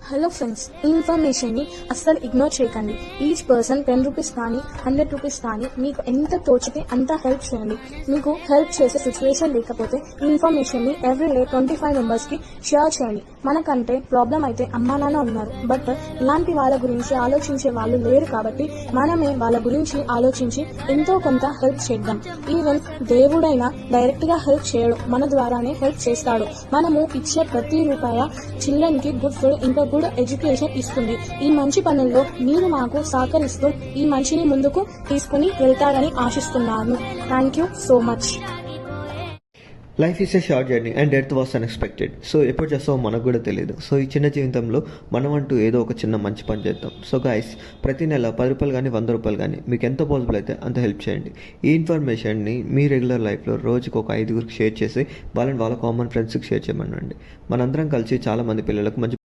Hello friends, ఈ ఇన్ఫర్మేషన్ని అస్సలు ఇగ్నోర్ చేయకండి. ఈచ్ పర్సన్ 10 రూపీస్ కానీ 100 రూపీస్ కానీ మీకు ఎంత తోచితే అంత హెల్ప్ చేయండి. మీకు హెల్ప్ చేసే సిచ్యువేషన్ లేకపోతే ఈ ఇన్ఫర్మేషన్ని ఎవ్రీ డే 25 మెంబర్స్కి షేర్ చేయండి. మనకంటే ప్రాబ్లం అయితే అమ్మా నాన్న ఉన్నారు, బట్ ఇలాంటి వాళ్ళ గురించి ఆలోచించే వాళ్ళు లేరు. కాబట్టి మనమే వాళ్ళ గురించి ఆలోచించి ఎంతో కొంత హెల్ప్ చేద్దాం. ఈవెన్ దేవుడైనా డైరెక్ట్గా హెల్ప్ చేయడు, మన ద్వారానే హెల్ప్ చేస్తాడు. మనము ఇచ్చే ప్రతి రూపాయ చిల్డ్రన్కి గుడ్ ఫుడ్ ఇంకా గుడ్ ఎడ్యుకేషన్ ఇస్తుంది. ఈ మంచి పనుల్లో మీరు మాకు సహకరిస్తూ ఈ మంచిని ముందుకు తీసుకుని వెళ్తారని ఆశిస్తున్నాను. Thank you so much. Life is a short journey and death was unexpected. So ఎప్పుడు చేస్తామో మనకు కూడా తెలియదు. సో ఈ చిన్న జీవితంలో మనం అంటూ ఏదో ఒక చిన్న మంచి పని చేద్దాం. సో గైస్, ప్రతి నెల 10 రూపాయలు కానీ 100 రూపాయలు కానీ మీకు ఎంత పాసిబుల్ అయితే అంత హెల్ప్ చేయండి. ఈ ఇన్ఫర్మేషన్ని మీ రెగ్యులర్ లైఫ్లో రోజుకి ఒక 5గురికి షేర్ చేసి వాళ్ళని వాళ్ళ కామన్ ఫ్రెండ్స్కి షేర్ చేయమనండి. మనందరం కలిసి చాలామంది పిల్లలకు మంచి